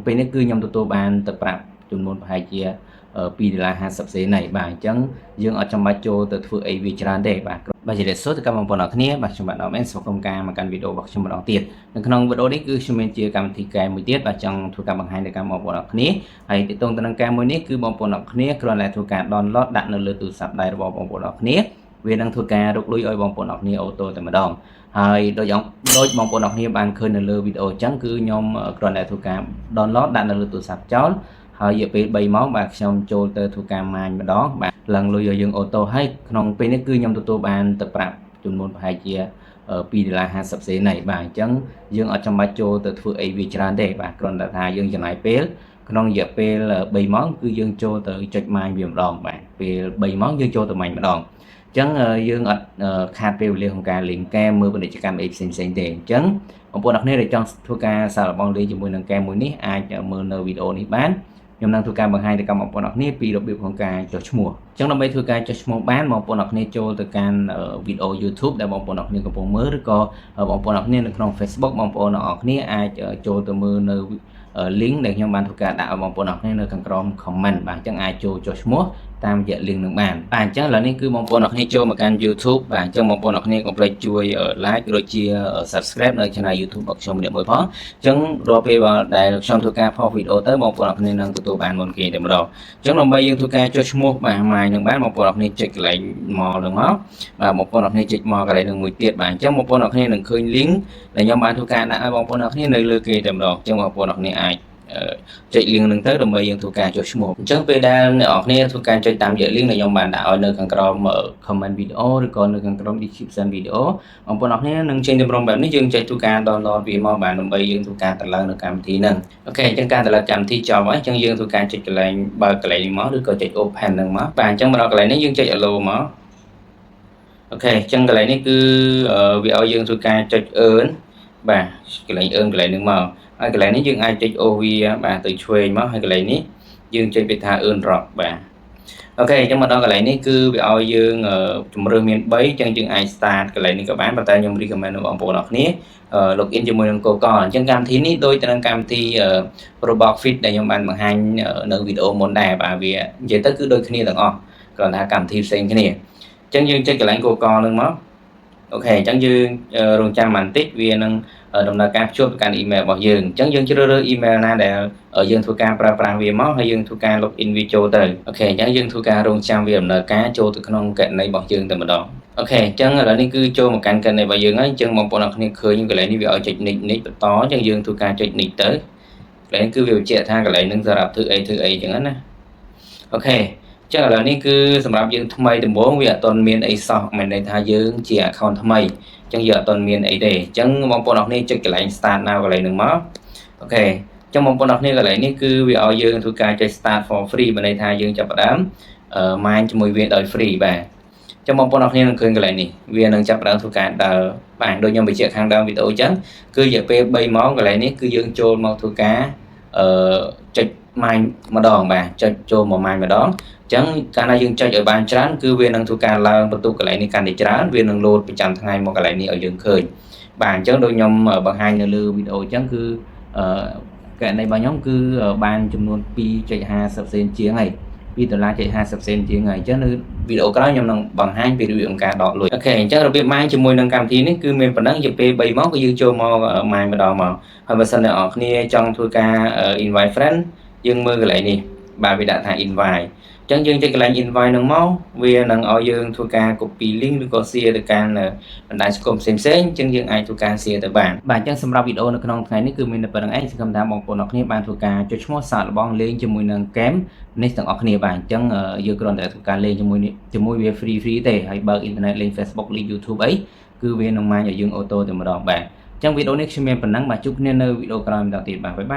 ពេលនេះគឺខ្ញុំទទួលបានទឹកប្រាក់ចំនួនប្រហែលជា$2.50nàyបាទអញ្ចឹងយើងអត់ចាំបាច់ចូលទៅធ្វើអីវាច្រើនទេបាទបាទជម្រាបសួរទៅកាន់បងប្អូនអរគ្នាបាទខ្ញុំបាទអមស្វាគមន៍ការមកកាន់វីដេអូរបស់ខ្ញុំម្ដងទៀតនៅក្នុងវីដេអូនេះគឺខ្ញុំមានជាកម្មវិធីកែមួយទៀតបាទចង់ធ្វើការបង្ហាញទៅកាន់បងប្អូនអរគ្នាហើយទាក់ទងទៅនឹងការមួយនេះគឺបងប្អូនអរគ្នាគ្រាន់តែធ្វើការ download ដាក់នៅលើទូរស័ព្ទដៃរបស់បងប្អូនអរគ្នាវានឹងធ្វើការរកលុយឲ្យបងប្អូនអរគ្នាអូតូតែម្ដងហើយដូចបងប្អូនអរគ្នាបានឃើញនៅលើវីដេអូអញ្ចឹងគឺខ្ញុំគ្រាន់តែធ្វើការ download ដាក់នៅលើទូរស័ព្ទចោលហើយរយៈពេល3ម៉ោងបាទខ្ញុំចូលទៅធ្វើការម៉ាញម្ដងបាទឡើងលុយឲ្យយើងអូតូហើយក្នុងពេលនេះគឺខ្ញុំទទួលបានទឹកប្រាក់ចំនួនប្រហែលជា$2.50nàyបាទអញ្ចឹងយើងអត់ចាំបាច់ចូលទៅធ្វើអីវាច្រើនទេបាទគ្រាន់តែថាយើងចំណាយពេលក្នុងរយៈពេល3ម៉ោងគឺយើងចូលទៅចុចម៉ាញវាម្ដងបាទពេល3ម៉ោងយើងចូលទៅម៉ាញម្ដងអញ្ចឹងយើងអត់ខាតពេលវេលាក្នុងការលេងហ្គេមមើលពាណិជ្ជកម្មអីផ្សេងៗទេអញ្ចឹងបងប្អូនអរគ្នាដែលចង់ធ្វើការសាកល្បងលេងជាមួយនឹងហ្គេមមួយនេះអាចមើលនៅវីដេអូនេះបានខ្ញុំនឹងធ្វើការបង្ហាញទៅកាន់បងប្អូនអរគ្នាពីរបៀបក្នុងការចុះឈ្មោះអញ្ចឹងដើម្បីធ្វើការចុះឈ្មោះបានបងប្អូនអរគ្នាចូលទៅកាន់វីដេអូ YouTube ដែលបងប្អូនអរគ្នាកំពុងមើលឬក៏បងប្អូនអរគ្នានៅក្នុង Facebook បងប្អូនអរគ្នាអាចចូលទៅមើលនៅlink ដែលខ្ញុំបានធ្វើការដាក់ឲ្យបងប្អូនអរគ្នានៅខាងក្រោម comment បាទអញ្ចឹងអាចចូលចុះឈ្មោះតាមរយៈ link នឹងបានបាទអញ្ចឹងឥឡូវនេះគឺបងប្អូនអរគ្នាចូលមកកាន់ YouTube បាទអញ្ចឹងបងប្អូនអរគ្នាកុំភ្លេចជួយ like ឬជា subscribe នៅ channel YouTube របស់ខ្ញុំម្នាក់មួយផងអញ្ចឹងរាល់ពេលដែលខ្ញុំធ្វើការផុសវីដេអូទៅបងប្អូនអរគ្នានឹងទទួលបានមុនគេតែម្ដងអញ្ចឹងដើម្បីយើងធ្វើការចុះឈ្មោះបាទម៉ាយនឹងបានបងប្អូនអរគ្នាចុចកន្លែងមកនឹងមកបាទបងប្អូនអរគ្នាចុចមកកន្លែងនឹងមួយទៀតបាទអញ្ចឹងបងប្អូនអរគ្នានឹងឃើញ link ដែលខ្ញុំបានធ្វើការដាក់ឲ្យបងប្អូនអរគ្នានៅលើគេតែម្ដងអញ្ចឹងបងប្អូនអរគ្នាអាចចុច link នឹងទៅដើម្បីយើងធ្វើការចុះឈ្មោះអញ្ចឹងពេលដែលអ្នកនរគ្នាធ្វើការចុចតាមរយៈ link ដែលខ្ញុំបានដាក់ឲ្យនៅខាងក្រោម comment វីដេអូឬក៏នៅខាងក្រោម description វីដេអូបងប្អូនអរគ្នានឹងចេញតម្រងបែបនេះយើងចុចធ្វើការ download វាមកបានដើម្បីយើងធ្វើការតម្លើងនៅកម្មវិធីហ្នឹងអូខេអញ្ចឹងការតម្លើងកម្មវិធីចប់ហើយអញ្ចឹងយើងធ្វើការចុចកន្លែងបើកកន្លែងនេះមកឬក៏ចុច open ហ្នឹងមកបាទអញ្ចឹងមកដល់កន្លែងនេះយើងចុច allow មកអូខេអញ្ចឹងកន្លែងនេះគឺវាឲ្យយើងធ្វើការចុច earn បាទកន្លែង earn កន្លែងហ្នឹងមកហើយកន្លែងនេះយើងអាចចុច OV បាទទៅឆ្វេងមកហើយកន្លែងនេះយើងចុចវាថា earn drop បាទអូខេអញ្ចឹងមកដល់កន្លែងនេះគឺវាឲ្យយើងជំរើសមាន3អញ្ចឹងយើងអាច start កន្លែងនេះក៏បានប៉ុន្តែខ្ញុំ recommend ដល់បងប្អូនអរគ្នា login ជាមួយនឹង Google អញ្ចឹងកម្មវិធីនេះដូចទៅនឹងកម្មវិធី Roblox Fit ដែលខ្ញុំបានបង្ហាញនៅវីដេអូមុនដែរបាទវានិយាយទៅគឺដូចគ្នាទាំងអស់គ្រាន់តែកម្មវិធីផ្សេងគ្នាអញ្ចឹងយើងចុចកន្លែង Google ហ្នឹងមកអូខេអញ្ចឹងយើងរងចាំបន្តិចវានឹងដំណើរការភ្ជាប់ទៅកាន់ email របស់យើងអញ្ចឹងយើងជ្រើសរើស email ណាដែលយើងធ្វើការប្រើប្រាស់វាមកហើយយើងធ្វើការ login វាចូលទៅអូខេអញ្ចឹងយើងធ្វើការរងចាំវាដំណើរការចូលទៅក្នុងគណនីរបស់យើងតែម្ដងអូខេអញ្ចឹងឥឡូវនេះគឺចូលមកកាន់គណនីរបស់យើងហើយអញ្ចឹងបងប្អូនអរគ្នាឃើញកន្លែងនេះវាឲ្យចុច nick បន្តអញ្ចឹងយើងធ្វើការចុច nick ទៅកន្លែងគឺវាបញ្ជាក់ថាកន្លែងហ្នឹងសម្រាប់ធ្វើអីអញ្ចឹងណាអូខេចឹងឥឡូវនេះគឺសម្រាប់យើងថ្មីដំបូងវាអត់ទាន់មានអីសោះមិនន័យថាយើងជា account ថ្មីអញ្ចឹងយើងអត់ទាន់មានអីទេអញ្ចឹងបងប្អូនអរគ្នាចុចកន្លែង start now កន្លែងហ្នឹងមកអូខេអញ្ចឹងបងប្អូនអរគ្នាកន្លែងនេះគឺវាឲ្យយើងធ្វើការចុច start for free មិនន័យថាយើងចាប់ផ្ដើមម៉ាញជាមួយវាដោយ free បាទអញ្ចឹងបងប្អូនអរគ្នានឹងឃើញកន្លែងនេះវានឹងចាប់ផ្ដើមធ្វើការដើរបាទដូចខ្ញុំបញ្ជាក់ខាងដើមវីដេអូអញ្ចឹងគឺរយៈពេល3ម៉ោងកន្លែងនេះគឺយើងចូលមកធ្វើការចុចម៉ាញម្ដងបាទចុចចូលមកម៉ាញម្ដងអញ្ចឹងកាលណាយើងចុចឲ្យបានច្រើនគឺវានឹងធ្វើការឡើងបន្ទុកកន្លែងនេះកាន់តែច្រើនវានឹងលោតប្រចាំថ្ងៃមកកន្លែងនេះឲ្យយើងឃើញបាទអញ្ចឹងដូចខ្ញុំបង្ហាញនៅលើវីដេអូអញ្ចឹងគឺករណីរបស់ខ្ញុំគឺបានចំនួន$2.50សេនជាងហើយ$2.50សេនជាងហើយអញ្ចឹងនៅវីដេអូក្រោយខ្ញុំនឹងបង្ហាញពីរបៀបក្នុងការដកលុយអូខេអញ្ចឹងរបៀបម៉ាញជាមួយនឹងកម្មវិធីនេះគឺមានប៉ុណ្ណឹងរយៈពេល3ម៉ោងគឺយើងចូលមកម៉ាញម្ដងមកហើយបើសិនអ្នកនរគ្នាចង់ធ្វើការ invite friend យើងមើលកន្លែងនេះបាទវាដាក់ថា invite អញ្ចឹងយើងចុចកន្លែង invite នឹងមកវានឹងឲ្យយើងធ្វើការ copy link ឬក៏ share ទៅកាន់បណ្ដាញសង្គមផ្សេងៗអញ្ចឹងយើងអាចធ្វើការ share ទៅបានបាទអញ្ចឹងសម្រាប់វីដេអូនៅក្នុងថ្ងៃនេះគឺមានតែប៉ុណ្្នឹងឯងសង្ឃឹមថាបងប្អូនអរគ្នាបានធ្វើការចុចឈ្មោះសាកល្បងលេងជាមួយនឹង game នេះទាំងអស់គ្នាបាទអញ្ចឹងយើងគ្រាន់តែធ្វើការលេងជាមួយវា free ទេហើយបើកអ៊ីនធឺណិតលេង Facebook លេង YouTube អីគឺវានឹងម៉ាញឲ្យយើងអូតូតែម្ដងបាទអញ្ចឹងវីដេអូនេះខ្ញុំមានប៉ុណ្្នឹងបាទជួបគ្នានៅវីដេអូក្រោយម្ដងទៀតបាទបាយបាយ